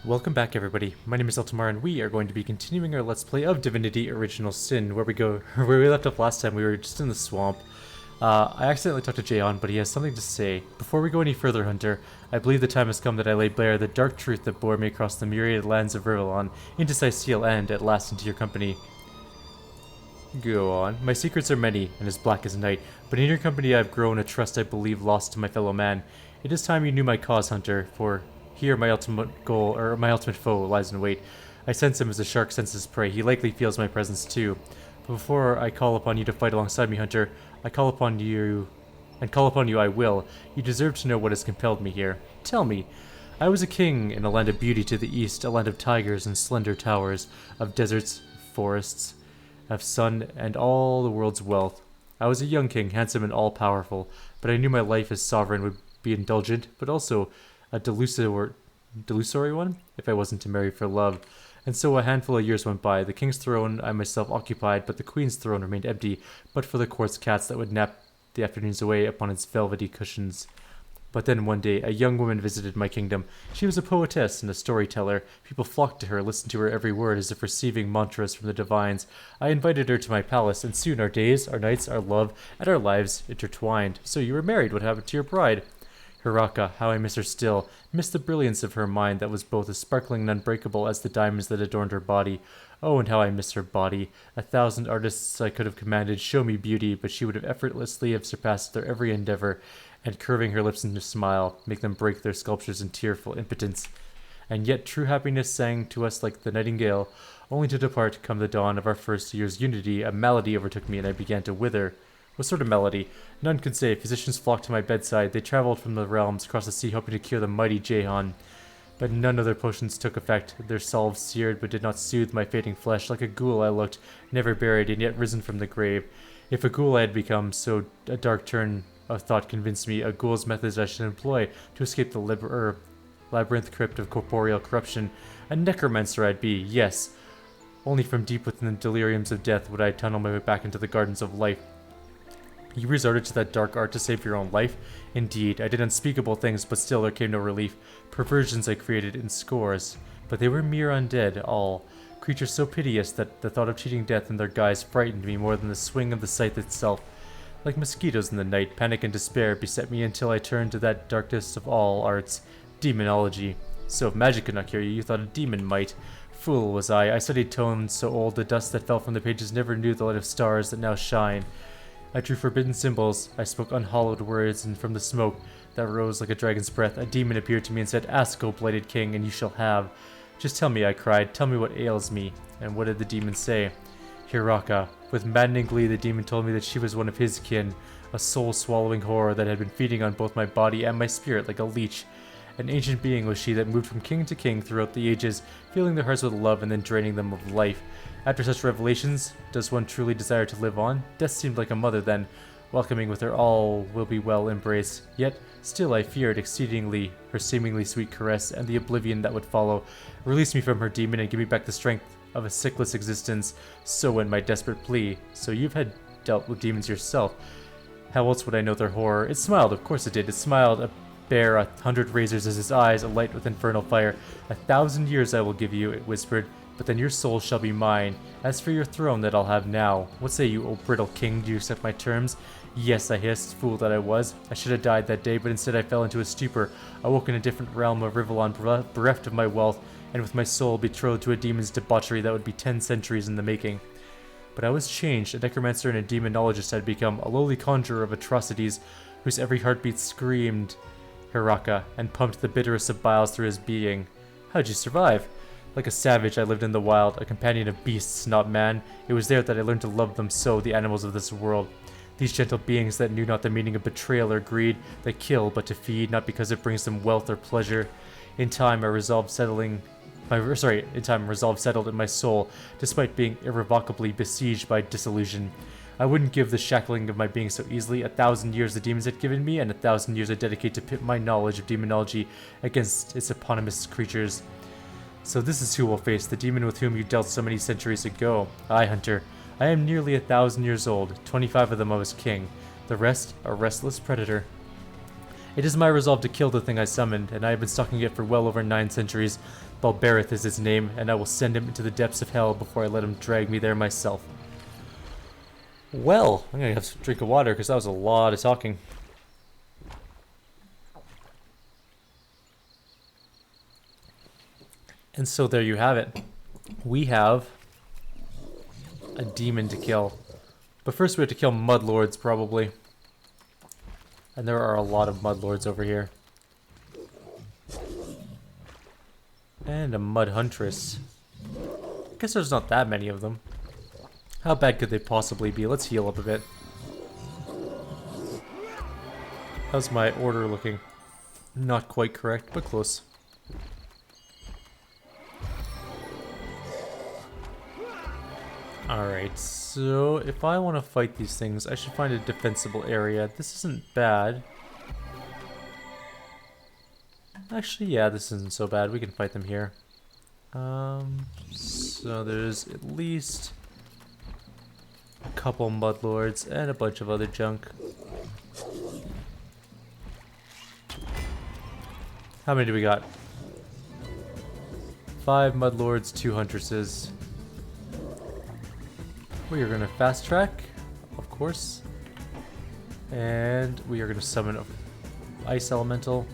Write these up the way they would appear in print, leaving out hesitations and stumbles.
Welcome back, everybody. My name is Eltimar, and we are going to be continuing our Let's Play of Divinity Original Sin, where we left off last time. We were just in the swamp. I accidentally talked to Jahan, but he has something to say. Before we go any further, Hunter, I believe the time has come that I lay bare the dark truth that bore me across the myriad lands of Rivalon, into Sicil, and, at last, into your company. Go on. My secrets are many, and as black as night, but in your company I have grown a trust I believe lost to my fellow man. It is time you knew my cause, Hunter, for here my ultimate goal, or my ultimate foe, lies in wait. I sense him as a shark senses prey. He likely feels my presence too. But before I call upon you to fight alongside me, Hunter, I call upon you I will. You deserve to know what has compelled me here. Tell me. I was a king in a land of beauty to the east, a land of tigers and slender towers, of deserts, forests, of sun, and all the world's wealth. I was a young king, handsome and all-powerful, but I knew my life as sovereign would be indulgent, but also a delusory one, if I wasn't to marry for love. And so a handful of years went by. The king's throne I myself occupied, but the queen's throne remained empty, but for the court's cats that would nap the afternoons away upon its velvety cushions. But then one day, a young woman visited my kingdom. She was a poetess and a storyteller. People flocked to her, listened to her every word as if receiving mantras from the divines. I invited her to my palace, and soon our days, our nights, our love, and our lives intertwined. So you were married. What happened to your bride? Hiraka, how I miss her still, miss the brilliance of her mind that was both as sparkling and unbreakable as the diamonds that adorned her body. Oh, and how I miss her body. 1,000 artists I could have commanded show me beauty, but she would have effortlessly have surpassed their every endeavor, and curving her lips into a smile, make them break their sculptures in tearful impotence. And yet true happiness sang to us like the nightingale, only to depart come the dawn of our first year's unity. A malady overtook me, and I began to wither. What sort of malady? None could say. Physicians flocked to my bedside. They traveled from the realms across the sea, hoping to cure the mighty Jahan. But none of their potions took effect. Their salves seared, but did not soothe my fading flesh. Like a ghoul I looked, never buried, and yet risen from the grave. If a ghoul I had become, so a dark turn of thought convinced me, a ghoul's methods I should employ to escape the labyrinth crypt of corporeal corruption. A necromancer I'd be, yes. Only from deep within the deliriums of death would I tunnel my way back into the gardens of life. You resorted to that dark art to save your own life? Indeed, I did unspeakable things, but still there came no relief. Perversions I created in scores, but they were mere undead, all. Creatures so piteous that the thought of cheating death in their guise frightened me more than the swing of the scythe itself. Like mosquitoes in the night, panic and despair beset me until I turned to that darkest of all arts, demonology. So if magic could not cure you, you thought a demon might. Fool was I studied tones so old the dust that fell from the pages never knew the light of stars that now shine. I drew forbidden symbols, I spoke unhallowed words, and from the smoke that rose like a dragon's breath, a demon appeared to me and said, "Ask, O blighted king, and you shall have." "Just tell me," I cried, "tell me what ails me." And what did the demon say? Hiraka. With maddening glee, the demon told me that she was one of his kin, a soul-swallowing horror that had been feeding on both my body and my spirit like a leech. An ancient being was she that moved from king to king throughout the ages, filling their hearts with love and then draining them of life. After such revelations, does one truly desire to live on? Death seemed like a mother then, welcoming with her all will be well embrace. Yet, still I feared exceedingly her seemingly sweet caress and the oblivion that would follow. Release me from her, demon, and give me back the strength of a sickless existence. So went my desperate plea. So you've had dealt with demons yourself. How else would I know their horror? It smiled, of course it did. It smiled, a bear 100 razors as his eyes, alight with infernal fire. 1,000 years I will give you, it whispered, but then your soul shall be mine. As for your throne that I'll have now, what say you, O brittle king, do you accept my terms? Yes, I hissed, fool that I was. I should have died that day, but instead I fell into a stupor, awoke in a different realm of Rivalon, bereft of my wealth, and with my soul betrothed to a demon's debauchery that would be 10 centuries in the making. But I was changed. A necromancer and a demonologist had become, a lowly conjurer of atrocities, whose every heartbeat screamed Hiraka, and pumped the bitterest of biles through his being. How'd you survive? Like a savage, I lived in the wild, a companion of beasts, not man. It was there that I learned to love them so, the animals of this world. These gentle beings that knew not the meaning of betrayal or greed, that kill but to feed, not because it brings them wealth or pleasure. In time, resolve settled in my soul, despite being irrevocably besieged by disillusion. I wouldn't give the shackling of my being so easily. 1,000 years the demons had given me, and 1,000 years I dedicate to pit my knowledge of demonology against its eponymous creatures. So this is who will face the demon with whom you dealt so many centuries ago. I, Hunter. I am nearly 1,000 years old. 25 of them I was king. The rest, a restless predator. It is my resolve to kill the thing I summoned, and I have been stalking it for well over 9 centuries. Balberith is his name, and I will send him into the depths of hell before I let him drag me there myself. Well, I'm gonna have to drink of water because that was a lot of talking. And so there you have it. We have a demon to kill. But first we have to kill mudlords, probably. And there are a lot of mudlords over here. And a mud huntress. I guess there's not that many of them. How bad could they possibly be? Let's heal up a bit. How's my order looking? Not quite correct, but close. Alright, so if I want to fight these things, I should find a defensible area. This isn't bad. Actually, yeah, this isn't so bad. We can fight them here. So there's at least a couple mudlords and a bunch of other junk. How many do we got? 5 mudlords, 2 huntresses. We are going to fast track, of course. And we are going to summon an ice elemental.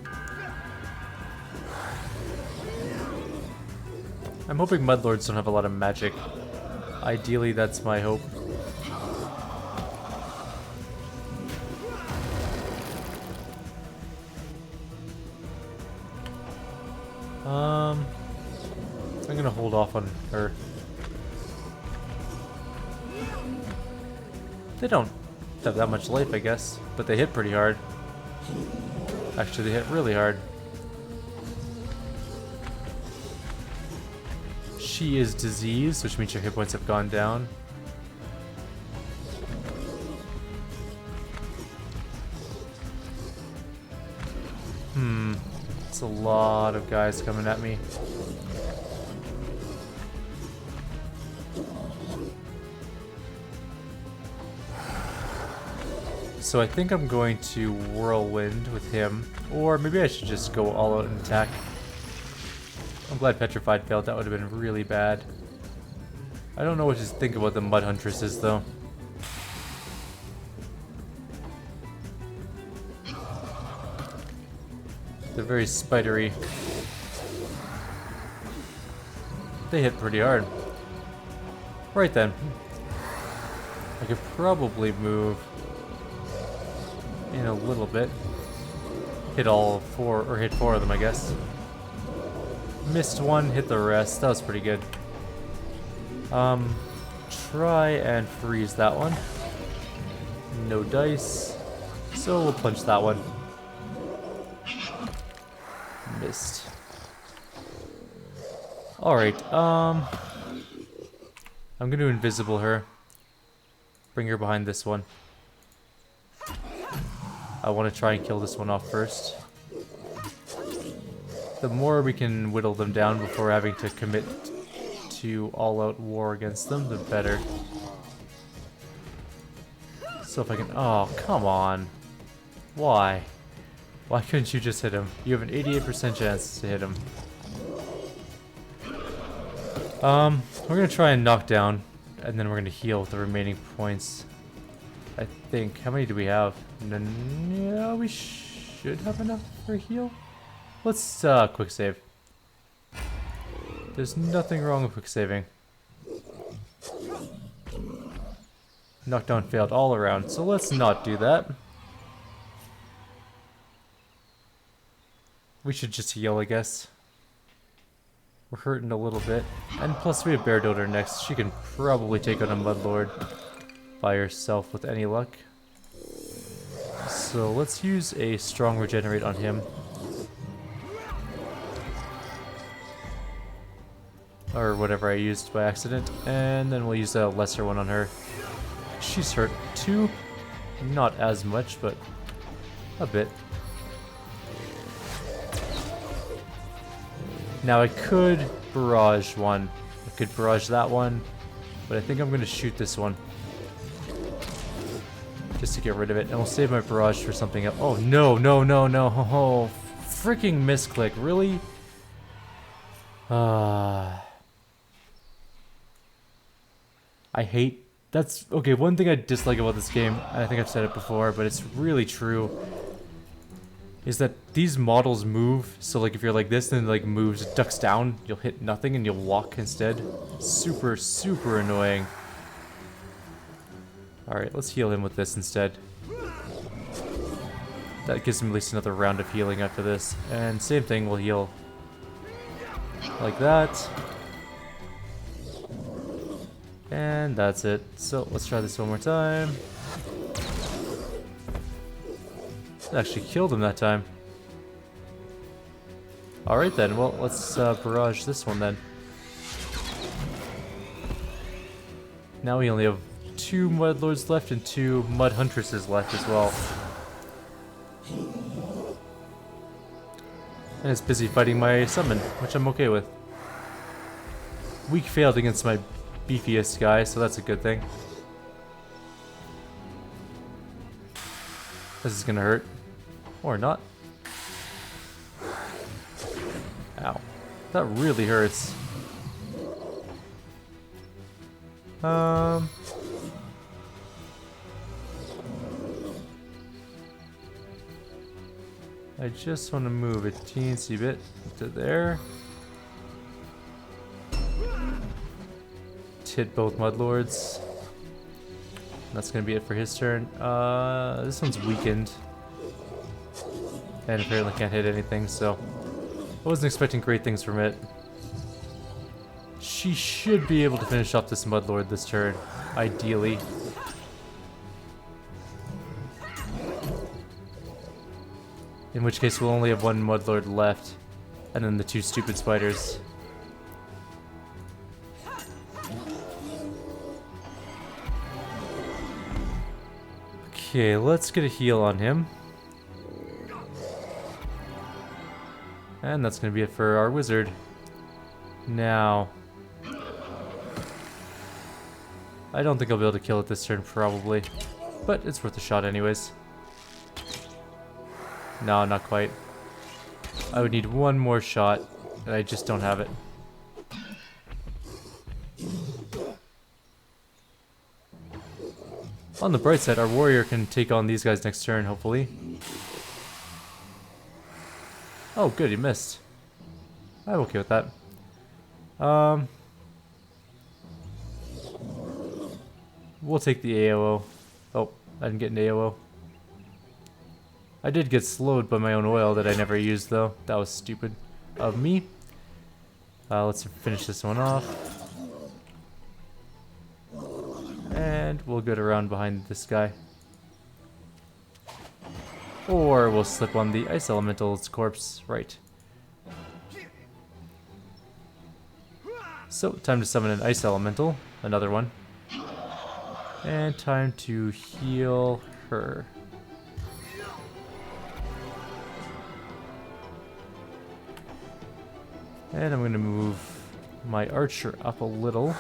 I'm hoping mudlords don't have a lot of magic. Ideally, that's my hope. I'm gonna hold off on her. They don't have that much life, I guess, but they hit pretty hard. Actually, they hit really hard. She is diseased, which means her hit points have gone down. It's a lot of guys coming at me. So I think I'm going to whirlwind with him, or maybe I should just go all out and attack. I'm glad Petrified failed, that would have been really bad. I don't know what to think about the Mud Huntresses though. They're very spidery. They hit pretty hard. Right then. I could probably move in a little bit. Hit all 4, or hit 4 of them, I guess. Missed one, hit the rest. That was pretty good. Try and freeze that one. No dice. So we'll punch that one. Missed. Alright, I'm gonna invisible her. Bring her behind this one. I want to try and kill this one off first. The more we can whittle them down before having to commit to all-out war against them, the better. So if I can... Oh, come on. Why? Why couldn't you just hit him? You have an 88% chance to hit him. We're gonna try and knock down, and then we're gonna heal with the remaining points. I think. How many do we have? Yeah, we should have enough for a heal. Let's quick save. There's nothing wrong with quick saving. Knockdown failed all around, so let's not do that. We should just heal, I guess. We're hurting a little bit. And plus we have Bear Doter next. She can probably take on a Mudlord by herself with any luck. So let's use a strong regenerate on him. Or whatever I used by accident. And then we'll use a lesser one on her. She's hurt too. Not as much, but a bit. Now I could barrage one. I could barrage that one. But I think I'm going to shoot this one. just to get rid of it. And we'll save my barrage for something else. Oh, no, no, no, no. Oh, freaking misclick. Really? I hate... That's... Okay, one thing I dislike about this game, and I think I've said it before, but it's really true, is that these models move. So, like, if you're like this, then it, like, moves, ducks down, you'll hit nothing, and you'll walk instead. Super, super annoying. Alright, let's heal him with this instead. That gives him at least another round of healing after this. And same thing, we'll heal like that. And that's it. So let's try this one more time. Actually killed him that time. Alright then, well let's barrage this one then. Now we only have 2 Mudlords left and 2 Mud Huntresses left as well. And it's busy fighting my summon, which I'm okay with. Weak failed against my beefiest guy, so that's a good thing. This is gonna hurt. Or not. Ow. That really hurts. I just want to move a teensy bit to there. Hit both Mudlords. That's gonna be it for his turn. This one's weakened. And apparently can't hit anything, so I wasn't expecting great things from it. She should be able to finish off this Mudlord this turn, ideally. In which case we'll only have 1 Mudlord left, and then the 2 stupid spiders. Okay, let's get a heal on him. And that's gonna be it for our wizard. Now, I don't think I'll be able to kill it this turn, probably. But it's worth a shot anyways. No, not quite. I would need 1 more shot, and I just don't have it. On the bright side, our warrior can take on these guys next turn, hopefully. Oh, good, he missed. I'm okay with that. We'll take the AOO. Oh, I didn't get an AOO. I did get slowed by my own oil that I never used, though. That was stupid of me. Let's finish this one off. And we'll get around behind this guy. Or we'll slip on the Ice Elemental's corpse. Right. So, time to summon an Ice Elemental. Another one. And time to heal her. And I'm going to move my archer up a little.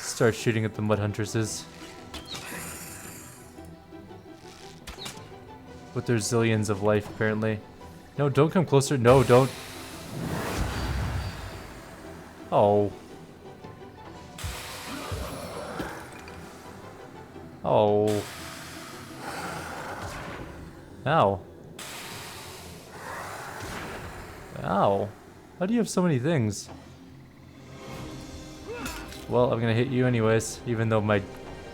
Start shooting at the Mud Huntresses. With their zillions of life, apparently. No, don't come closer. No, don't. Oh. Oh. Ow. Ow. How do you have so many things? Well, I'm gonna hit you anyways, even though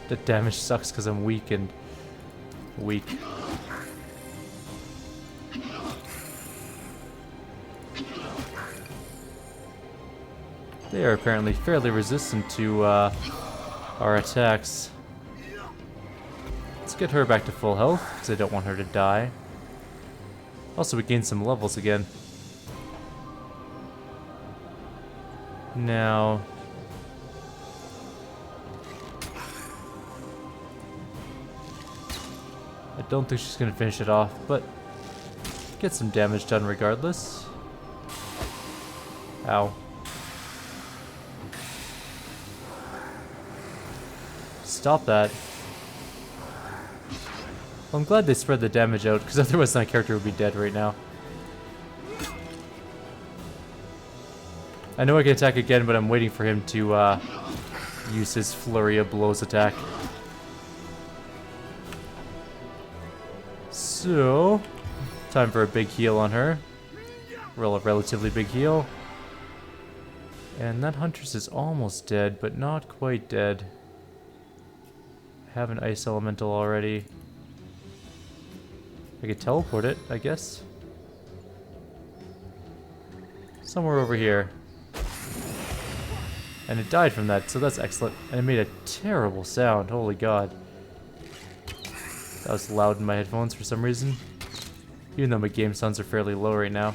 the damage sucks because I'm weak and weak. They are apparently fairly resistant to our attacks. Let's get her back to full health, because I don't want her to die. Also, we gained some levels again. Now... I don't think she's going to finish it off, but get some damage done regardless. Ow. stop that. Well, I'm glad they spread the damage out, because otherwise my character would be dead right now. I know I can attack again, but I'm waiting for him to use his flurry of blows attack. So, time for a big heal on her. Relatively big heal. And that Huntress is almost dead, but not quite dead. I have an Ice Elemental already. I could teleport it, I guess. Somewhere over here. And it died from that, so that's excellent. And it made a terrible sound, holy god. That was loud in my headphones for some reason. Even though my game sounds are fairly low right now.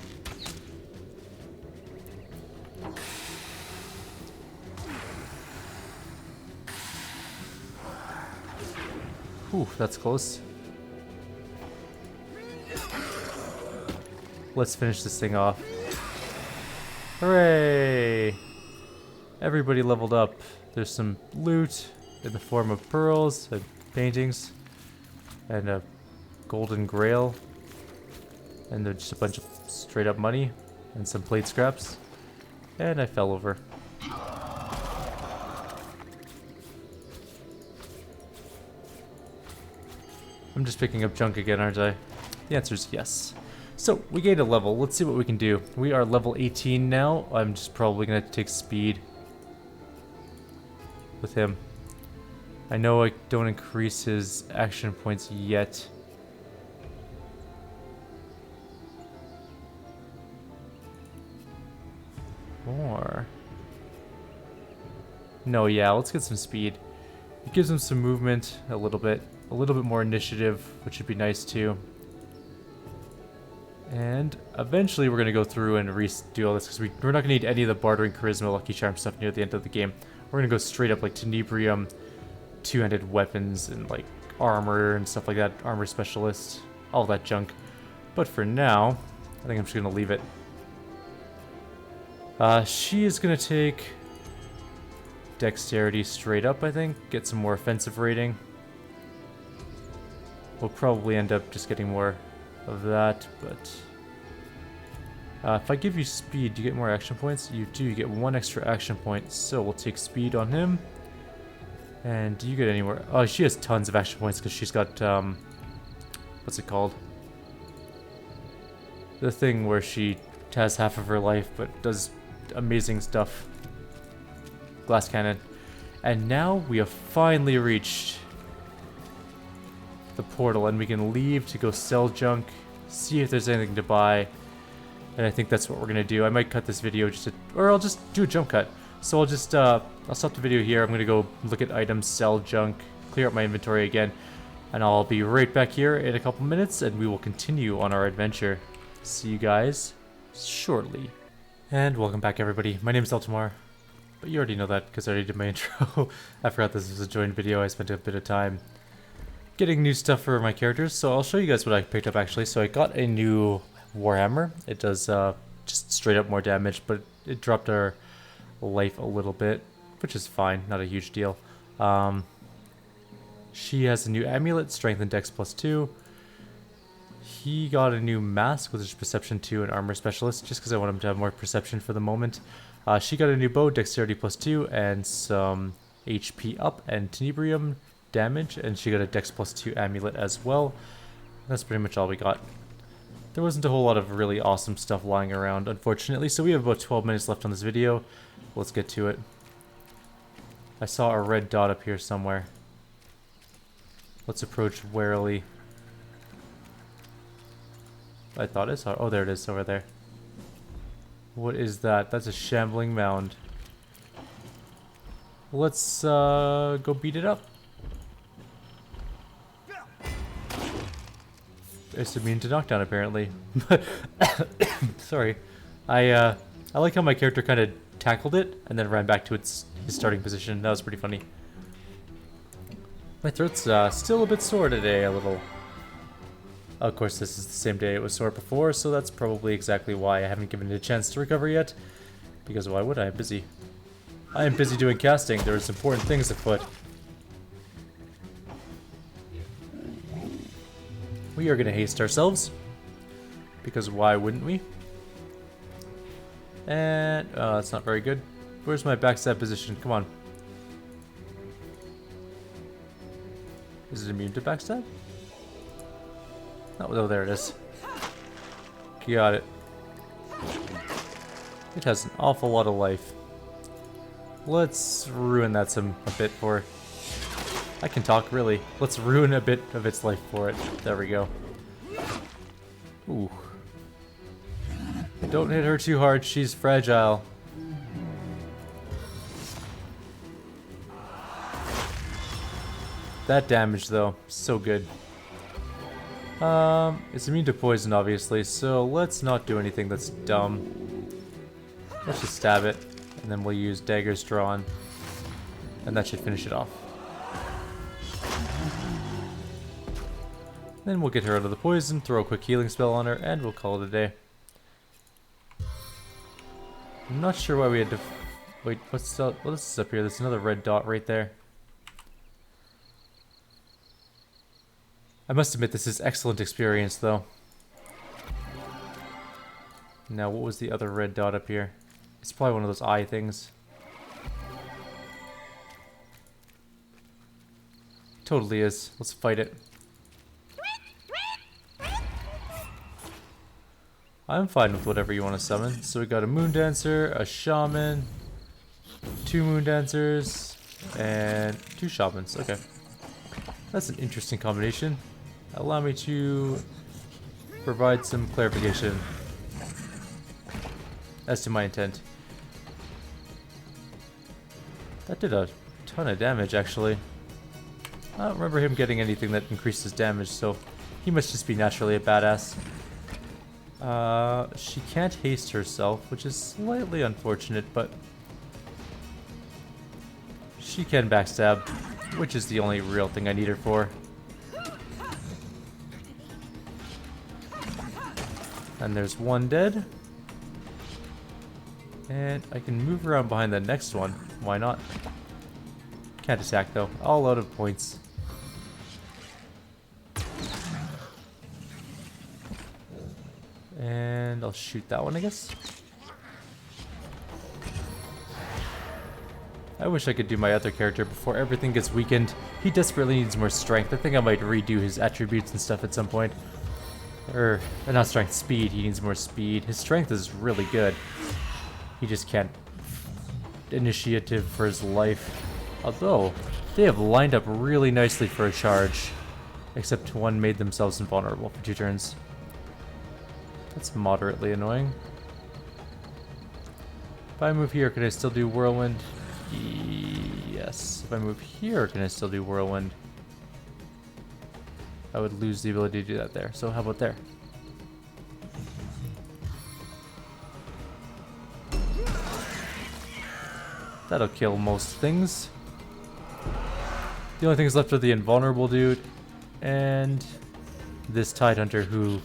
Whew, that's close. Let's finish this thing off. Hooray! Everybody leveled up. There's some loot in the form of pearls and paintings. And a golden grail. And there's just a bunch of straight up money. And some plate scraps. And I fell over. I'm just picking up junk again, aren't I? The answer is yes. So, we gained a level. Let's see what we can do. We are level 18 now. I'm just probably going to take speed with him. I know I don't increase his action points yet. Or... no, yeah, let's get some speed. It gives him some movement, a little bit more initiative, which would be nice too. And eventually we're going to go through and redo all this, because we're not going to need any of the bartering, charisma, lucky charm stuff near the end of the game. We're going to go straight up like tenebrium, two-handed weapons, and like armor and stuff like that, armor specialist, all that junk. But for now, I think I'm just going to leave it. She is going to take dexterity straight up, I think, get some more offensive rating. We'll probably end up just getting more of that, but if I give you speed, do you get more action points? You do, you get 1 extra action point, so we'll take speed on him. And do you get anywhere? Oh, she has tons of action points because she's got, what's it called? The thing where she has half of her life but does amazing stuff. Glass cannon. And now we have finally reached the portal, and we can leave to go sell junk, see if there's anything to buy, and I think that's what we're gonna do. I might cut this video or I'll just do a jump cut. So I'll just I'll stop the video here. I'm gonna go look at items, sell junk, clear up my inventory again, and I'll be right back here in a couple minutes, and we will continue on our adventure. See you guys shortly. And welcome back, everybody. My name is Eltimar, but you already know that because I already did my intro. I forgot this was a joined video. I spent a bit of time getting new stuff for my characters, so I'll show you guys what I picked up actually. So I got a new Warhammer. It does just straight up more damage, but it dropped our life a little bit, which is fine, not a huge deal. She has a new amulet, strength and dex +2. He got a new mask, which is perception 2 and armor specialist, just because I want him to have more perception for the moment. She got a new bow, dexterity +2, and some HP up and tenebrium damage, and she got a dex +2 amulet as well. That's pretty much all we got. There wasn't a whole lot of really awesome stuff lying around, unfortunately, so we have about 12 minutes left on this video. Let's get to it. I saw a red dot up here somewhere. Let's approach warily. I thought I saw... oh, there it is, over there. What is that? That's a shambling mound. Let's go beat it up. It's immune to knockdown, apparently. Sorry. I like how my character kind of tackled it and then ran back to his starting position. That was pretty funny. My throat's still a bit sore today, a little. Of course, this is the same day it was sore before, so that's probably exactly why I haven't given it a chance to recover yet. Because why would I? I'm busy. I am busy doing casting. There's important things afoot. We are going to haste ourselves. Because why wouldn't we? And, that's not very good. Where's my backstab position? Come on. Is it immune to backstab? Oh, there it is. Got it. It has an awful lot of life. Let's ruin that a bit for... I can talk, really. Let's ruin a bit of its life for it. There we go. Ooh. Don't hit her too hard, she's fragile. That damage, though, so good. It's immune to poison, obviously, so let's not do anything that's dumb. Let's just stab it, and then we'll use daggers drawn, and that should finish it off. Then we'll get her out of the poison, throw a quick healing spell on her, and we'll call it a day. I'm not sure why we had to... Wait, what's this up here? There's another red dot right there. I must admit, this is excellent experience, though. Now, what was the other red dot up here? It's probably one of those eye things. Totally is. Let's fight it. I'm fine with whatever you want to summon. So we got a Moon Dancer, a Shaman, 2 Moon Dancers, and 2 Shamans. Okay. That's an interesting combination. Allow me to provide some clarification as to my intent. That did a ton of damage, actually. I don't remember him getting anything that increased his damage, so he must just be naturally a badass. She can't haste herself, which is slightly unfortunate, but she can backstab, which is the only real thing I need her for. And there's one dead. And I can move around behind the next one. Why not? Can't attack though. All out of points. And I'll shoot that one, I guess. I wish I could do my other character before everything gets weakened. He desperately needs more strength. I think I might redo his attributes and stuff at some point. Or, not strength, speed. He needs more speed. His strength is really good. He just can't initiative for his life. Although, they have lined up really nicely for a charge. Except one made themselves invulnerable for 2 turns. That's moderately annoying. If I move here, can I still do Whirlwind? Yes. If I move here, can I still do Whirlwind? I would lose the ability to do that there. So how about there? That'll kill most things. The only things left are the invulnerable dude and this Tidehunter who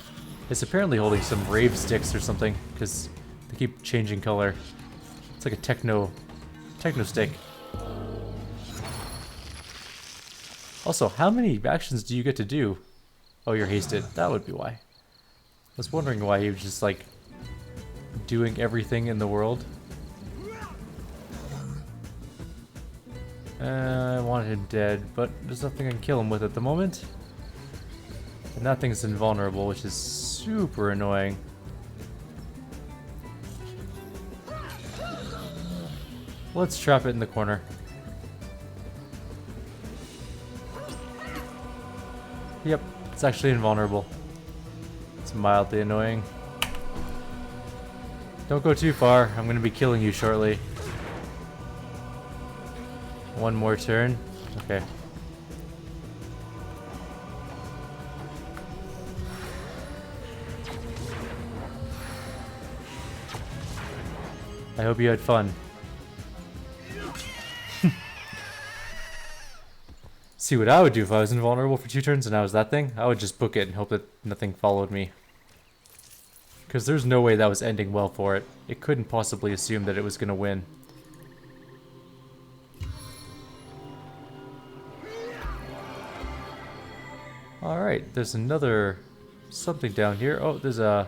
is apparently holding some rave sticks or something because they keep changing color. It's like a techno stick. Also, how many actions do you get to do? Oh, you're hasted. That would be why. I was wondering why he was just like doing everything in the world. I want him dead, but there's nothing I can kill him with at the moment. And that thing's invulnerable, which is super annoying. Let's trap it in the corner. Yep, it's actually invulnerable. It's mildly annoying. Don't go too far, I'm gonna be killing you shortly. One more turn. Okay. I hope you had fun. See what I would do if I was invulnerable for 2 turns and I was that thing? I would just book it and hope that nothing followed me. Because there's no way that was ending well for it. It couldn't possibly assume that it was going to win. Alright, there's another something down here. Oh, there's a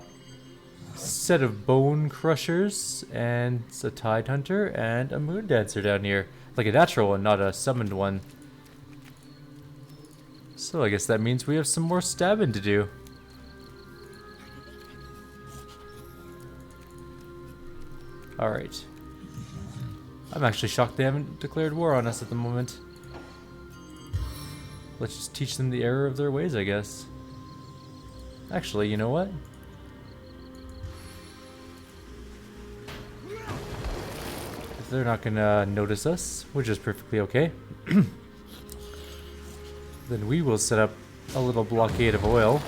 set of bone crushers and a tide hunter and a moon dancer down here. Like a natural one, not a summoned one. So I guess that means we have some more stabbing to do. Alright. I'm actually shocked they haven't declared war on us at the moment. Let's just teach them the error of their ways, I guess. Actually, you know what? If they're not gonna notice us, which is perfectly okay, then we will set up a little blockade of oil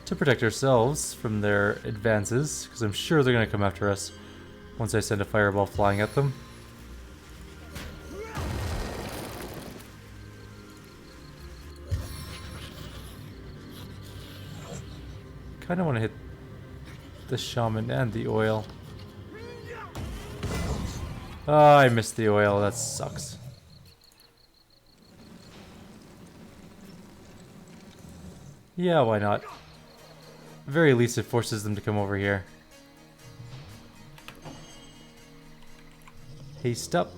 to protect ourselves from their advances, because I'm sure they're gonna come after us once I send a fireball flying at them. I don't want to hit the shaman and the oil. Oh, I missed the oil. That sucks. Yeah, why not? At the very least, it forces them to come over here. Haste up.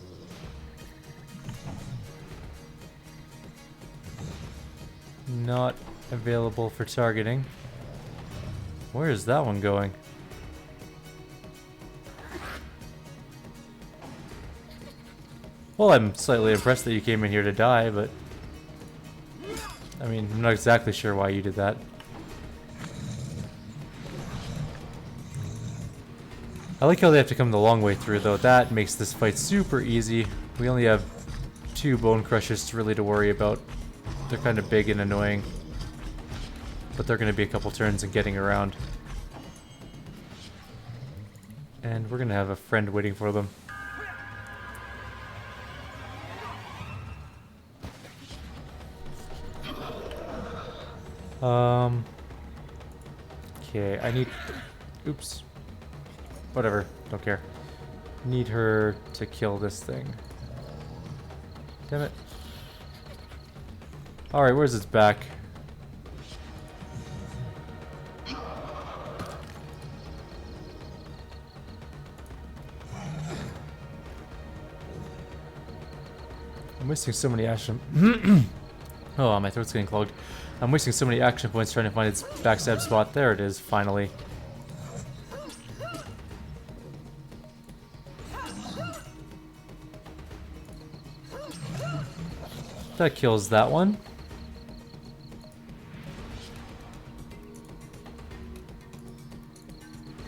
Not available for targeting. Where is that one going? Well, I'm slightly impressed that you came in here to die, but I mean, I'm not exactly sure why you did that. I like how they have to come the long way through, though. That makes this fight super easy. We only have 2 bone crushers really to worry about. They're kind of big and annoying. But they're going to be a couple turns in getting around. And we're going to have a friend waiting for them. Okay, I need... Oops. Whatever, don't care. Need her to kill this thing. Damn it. Alright, where's its back? I'm wasting so many action. Oh, my throat's getting clogged. I'm wasting so many action points trying to find its backstab spot. There it is, finally. That kills that one.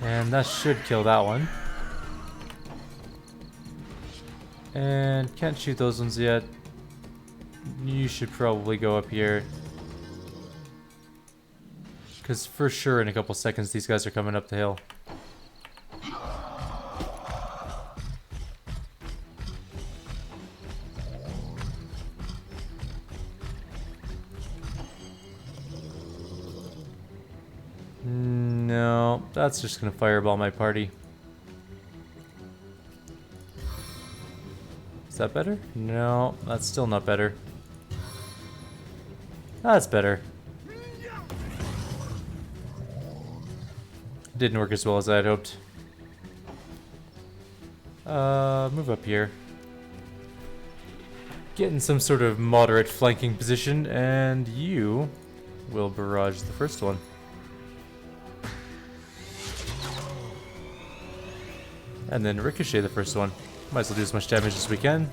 And that should kill that one. And can't shoot those ones yet. You should probably go up here. Because for sure in a couple seconds these guys are coming up the hill. No, that's just gonna fireball my party. Is that better? No, that's still not better. That's better. Didn't work as well as I had hoped. Move up here. Get in some sort of moderate flanking position, and you will barrage the first one. And then ricochet the first one. Might as well do as much damage as we can.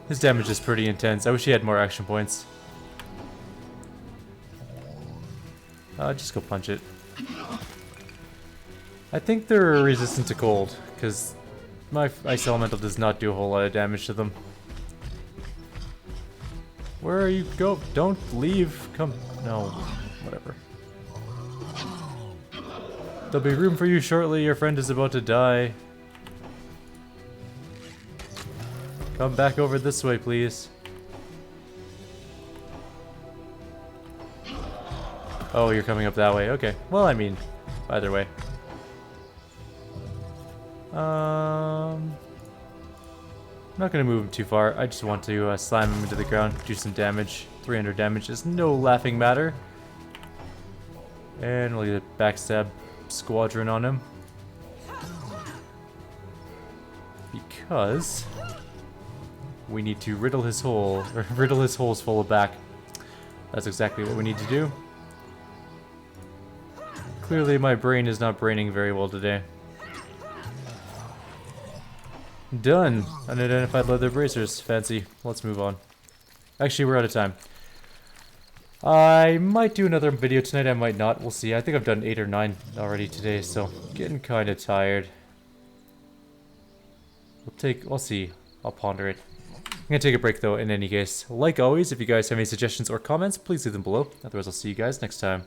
His damage is pretty intense. I wish he had more action points. Just go punch it. I think they're resistant to cold, because my ice elemental does not do a whole lot of damage to them. Where are you? Go! Don't leave! Come! No. Whatever. There'll be room for you shortly. Your friend is about to die. Come back over this way, please. Oh, you're coming up that way. Okay. Well, I mean, either way. I'm not going to move him too far. I just want to slam him into the ground, do some damage. 300 damage is no laughing matter. And we'll get a backstab squadron on him. Because we need to riddle his hole, or riddle his holes full of back. That's exactly what we need to do. Clearly my brain is not braining very well today. Done. Unidentified leather bracers. Fancy. Let's move on. Actually, we're out of time. I might do another video tonight, I might not. We'll see. I think I've done 8 or 9 already today, so getting kind of tired. We'll see. I'll ponder it. I'm gonna take a break though in any case. Like always, if you guys have any suggestions or comments, please leave them below. Otherwise, I'll see you guys next time.